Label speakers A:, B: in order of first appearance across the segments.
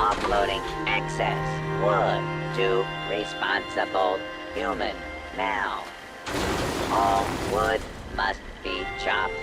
A: Uploading excess wood to responsible human now. All wood must be chopped.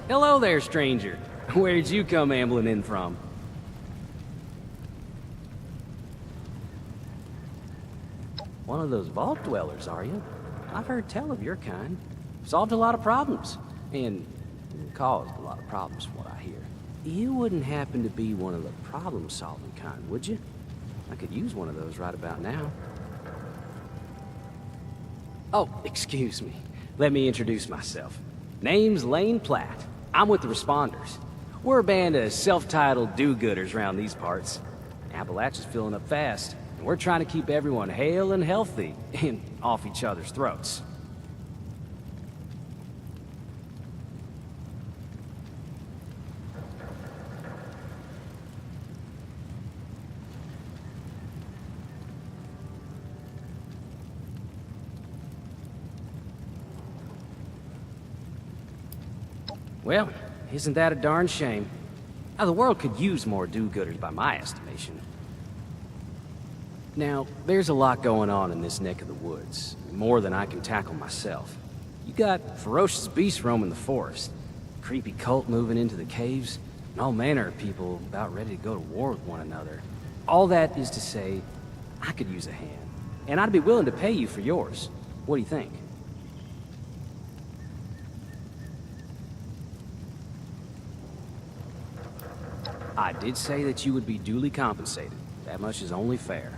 B: Hello there, stranger. Where'd you come ambling in from? One of those vault dwellers, are you? I've heard tell of your kind. Solved a lot of problems. And caused a lot of problems, from what I hear. You wouldn't happen to be one of the problem-solving kind, would you? I could use one of those right about now. Oh, excuse me. Let me introduce myself. Name's Lane Platt. I'm with the Responders. We're a band of self-titled do-gooders around these parts. Appalachia's filling up fast, and we're trying to keep everyone hale and healthy and off each other's throats. Well, isn't that a darn shame? Now, the world could use more do-gooders by my estimation. Now, there's a lot going on in this neck of the woods, more than I can tackle myself. You got ferocious beasts roaming the forest, creepy cult moving into the caves, and all manner of people about ready to go to war with one another. All that is to say, I could use a hand, and I'd be willing to pay you for yours. What do you think? I did say that you would be duly compensated. That much is only fair.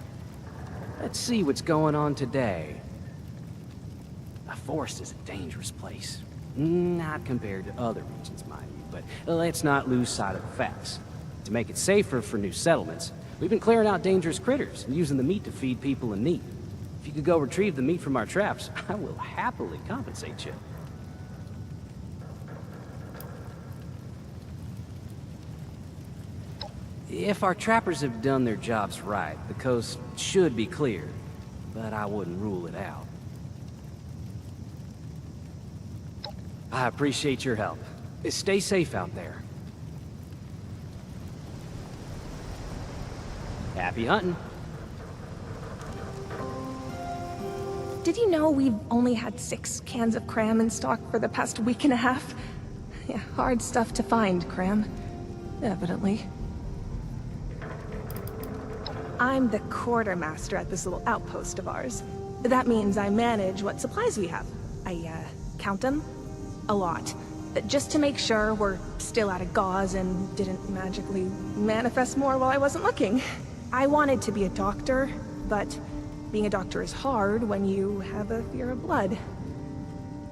B: Let's see what's going on today. A forest is a dangerous place. Not compared to other regions, mind you, but let's not lose sight of the facts. To make it safer for new settlements, we've been clearing out dangerous critters and using the meat to feed people in need. If you could go retrieve the meat from our traps, I will happily compensate you. If our trappers have done their jobs right, the coast should be cleared, but I wouldn't rule it out. I appreciate your help. Stay safe out there. Happy hunting.
C: Did you know we've only had 6 cans of cram in stock for the past week and a half? Yeah, hard stuff to find, cram. Evidently. I'm the quartermaster at this little outpost of ours. That means I manage what supplies we have. I, count them. A lot. Just to make sure we're still out of gauze and didn't magically manifest more while I wasn't looking. I wanted to be a doctor, but being a doctor is hard when you have a fear of blood.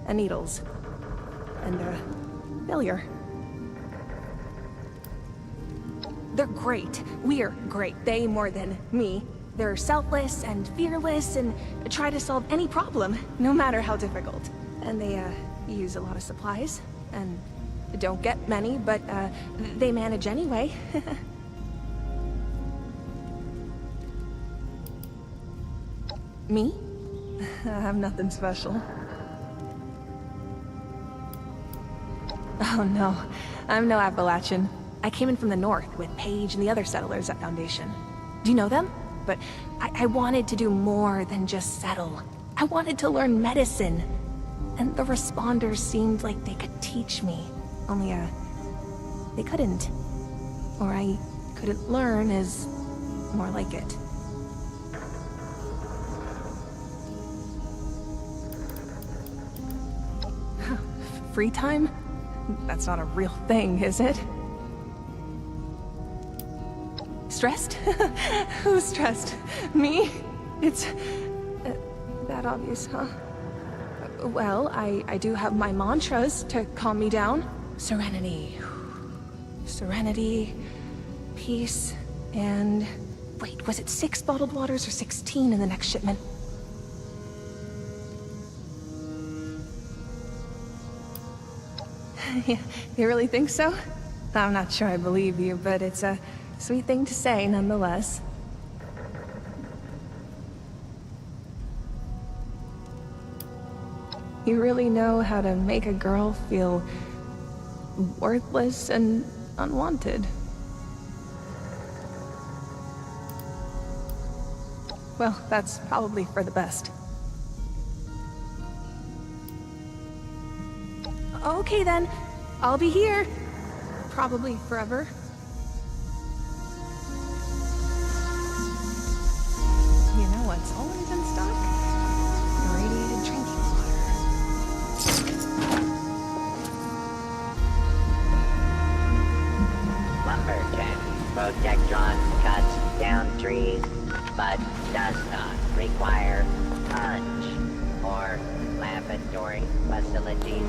C: And needles. And, failure. They're great. We're great. They more than me. They're selfless and fearless and try to solve any problem, no matter how difficult. And they, use a lot of supplies. And don't get many, but, they manage anyway. Me? I'm nothing special. Oh no, I'm no Appalachian. I came in from the north with Paige and the other settlers at Foundation. Do you know them? But I wanted to do more than just settle. I wanted to learn medicine. And the Responders seemed like they could teach me. Only, they couldn't. Or I couldn't learn is more like it. Free time? That's not a real thing, is it? Stressed? Who's stressed? Me? It's that obvious, huh? Well, I do have my mantras to calm me down. Serenity. Serenity, peace, and... Wait, was it 6 bottled waters or 16 in the next shipment? You really think so? I'm not sure I believe you, but it's a sweet thing to say nonetheless. You really know how to make a girl feel worthless and unwanted. Well, that's probably for the best. Okay then. I'll be here. Probably forever. You know what's always in stock? Irradiated drinking water.
A: Lumberjack. Protectron cuts down trees, but does not require punch or laboratory facilities.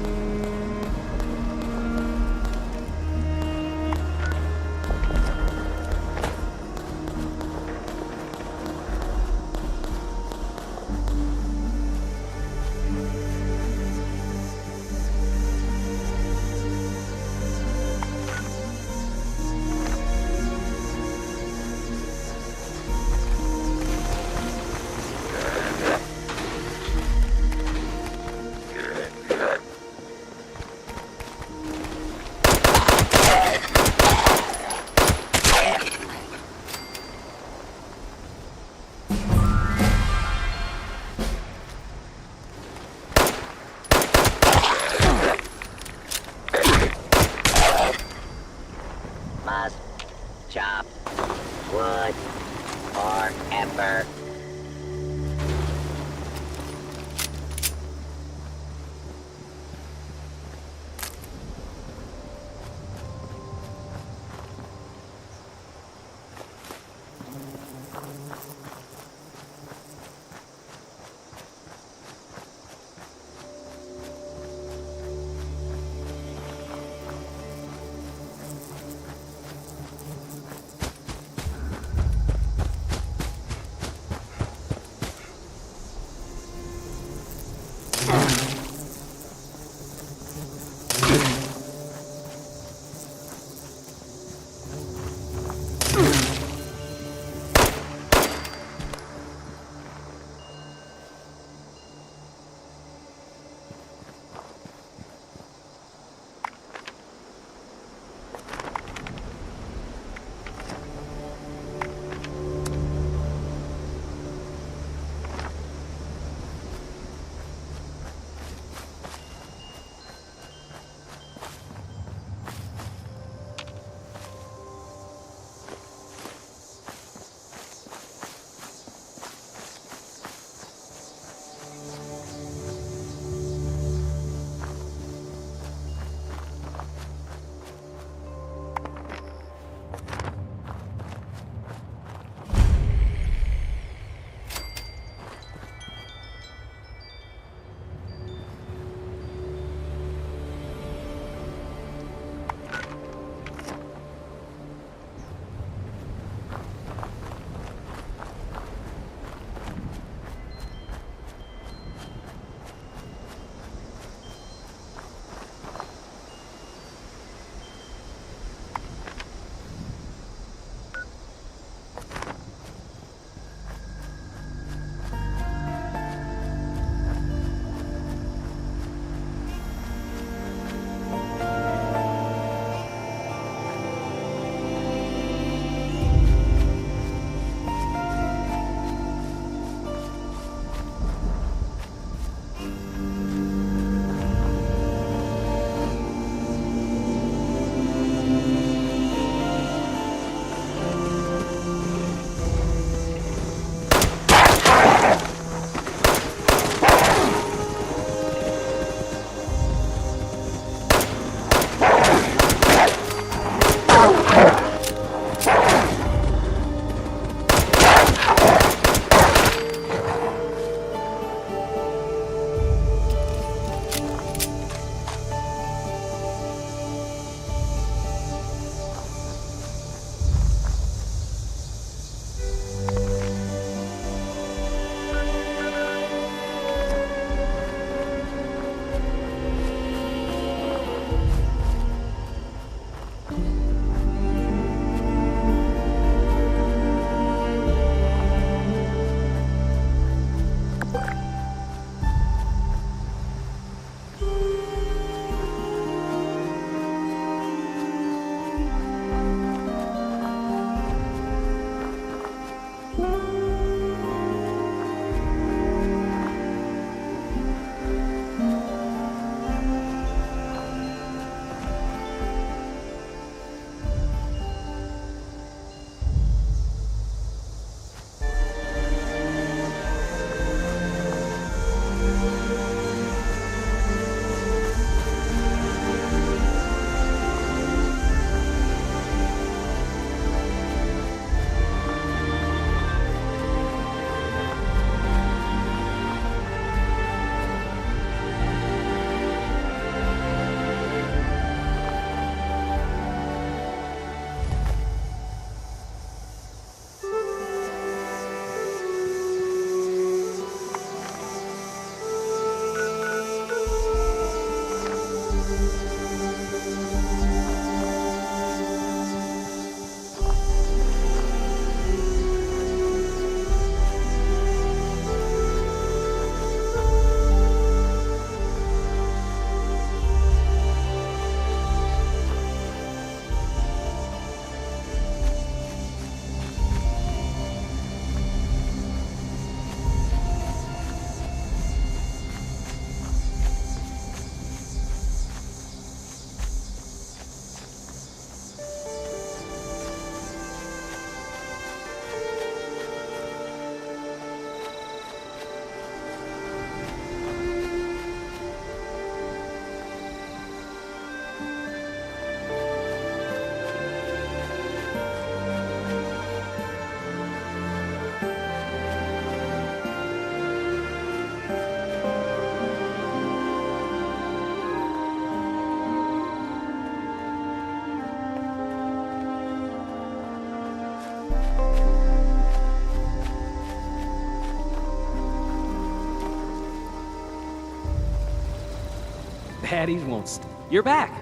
B: Baddies won't You're back!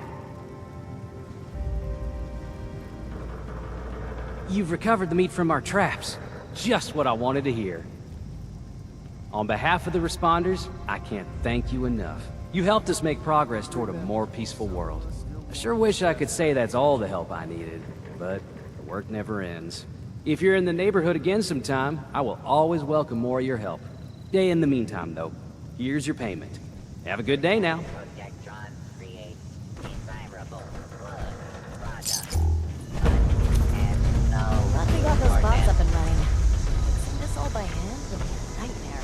B: You've recovered the meat from our traps. Just what I wanted to hear. On behalf of the responders, I can't thank you enough. You helped us make progress toward a more peaceful world. I sure wish I could say that's all the help I needed, but the work never ends. If you're in the neighborhood again sometime, I will always welcome more of your help. In the meantime, though, here's your payment. Have a good day now.
A: Projectron create desirable blood product. And no
D: Glad we got those bots up and running. Fixing this all by hand would be a nightmare.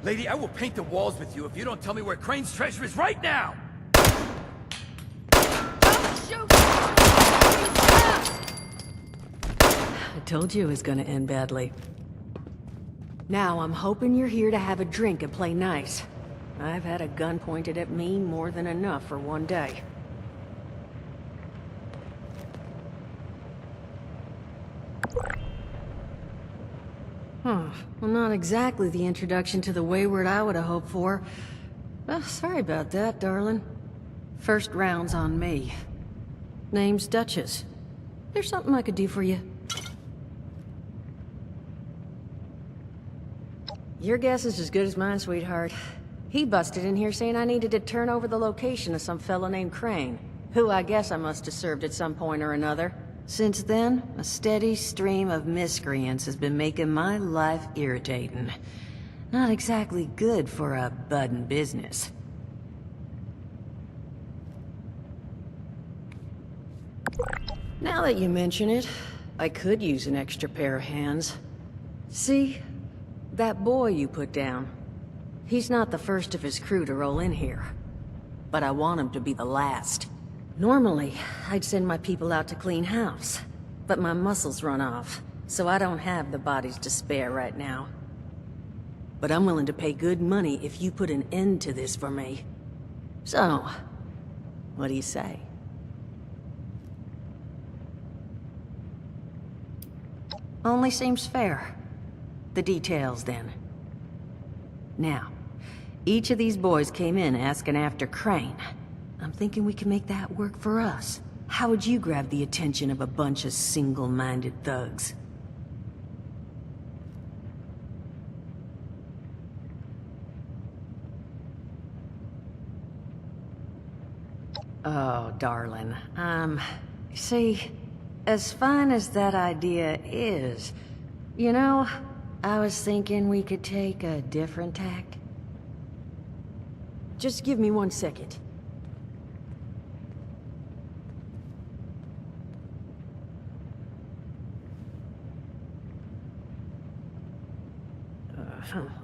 E: Lady, I will paint the walls with you if you don't tell me where Crane's treasure is right now!
F: I told you it was gonna end badly. Now, I'm hoping you're here to have a drink and play nice. I've had a gun pointed at me more than enough for one day. Well, not exactly the introduction to the Wayward I would have hoped for. Well, sorry about that, darling. First round's on me. Name's Duchess. There's something I could do for you. Your guess is as good as mine, sweetheart. He busted in here saying I needed to turn over the location of some fellow named Crane, who I guess I must have served at some point or another. Since then, a steady stream of miscreants has been making my life irritating. Not exactly good for a budding business. Now that you mention it, I could use an extra pair of hands. See? That boy you put down. He's not the first of his crew to roll in here. But I want him to be the last. Normally, I'd send my people out to clean house. But my muscles run off, so I don't have the bodies to spare right now. But I'm willing to pay good money if you put an end to this for me. So, what do you say? Only seems fair. The details, then. Now, each of these boys came in asking after Crane. I'm thinking we can make that work for us. How would you grab the attention of a bunch of single-minded thugs? Oh, darling. See, as fine as that idea is, you know, I was thinking we could take a different tack. Just give me 1 second.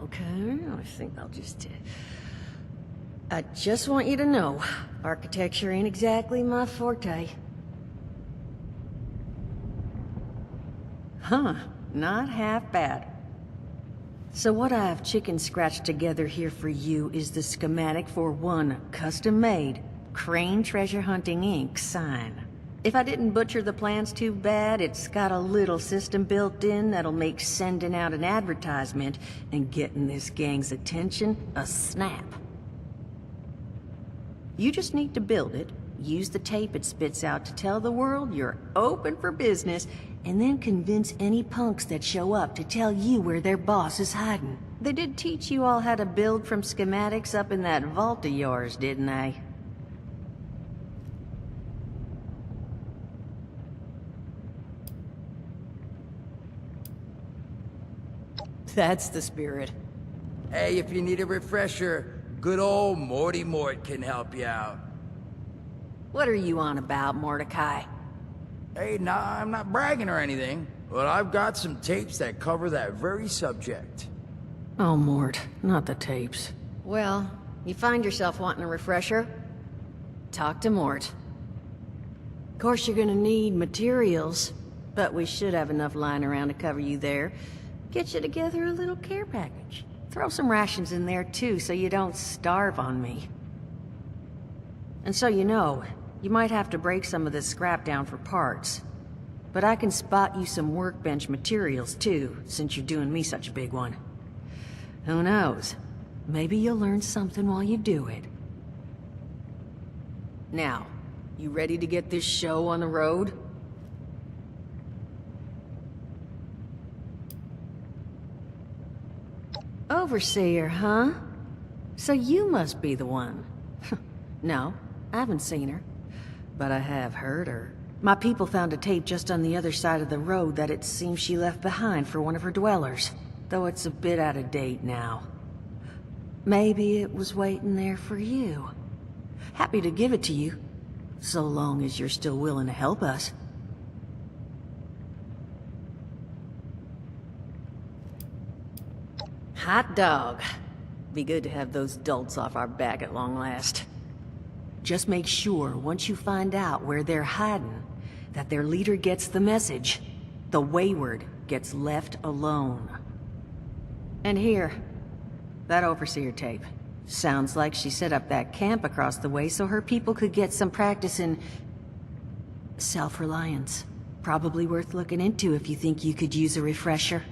F: Okay, I think I'll just... I just want you to know, architecture ain't exactly my forte. Huh, not half bad. So what I've chicken scratched together here for you is the schematic for one custom-made Crane Treasure Hunting Inc. sign. If I didn't butcher the plans too bad, it's got a little system built in that'll make sending out an advertisement and getting this gang's attention a snap. You just need to build it, use the tape it spits out to tell the world you're open for business, and then convince any punks that show up to tell you where their boss is hiding. They did teach you all how to build from schematics up in that vault of yours, didn't they? That's the spirit.
E: Hey, if you need a refresher, good old Morty Mort can help you out.
F: What are you on about, Mordecai?
E: Hey, nah, I'm not bragging or anything, but I've got some tapes that cover that very subject.
F: Oh, Mort, not the tapes. Well, you find yourself wanting a refresher? Talk to Mort. Of course, you're gonna need materials, but we should have enough lying around to cover you there. Get you together a little care package. Throw some rations in there, too, so you don't starve on me. And so you know, you might have to break some of this scrap down for parts. But I can spot you some workbench materials, too, since you're doing me such a big one. Who knows? Maybe you'll learn something while you do it. Now, you ready to get this show on the road? Overseer, huh? So you must be the one. No, I haven't seen her. But I have heard her. My people found a tape just on the other side of the road that it seems she left behind for one of her dwellers. Though it's a bit out of date now. Maybe it was waiting there for you. Happy to give it to you. So long as you're still willing to help us. Hot dog. Be good to have those dolts off our back at long last. Just make sure, once you find out where they're hiding, that their leader gets the message. The wayward gets left alone. And here, that overseer tape. Sounds like she set up that camp across the way so her people could get some practice in self-reliance. Probably worth looking into if you think you could use a refresher.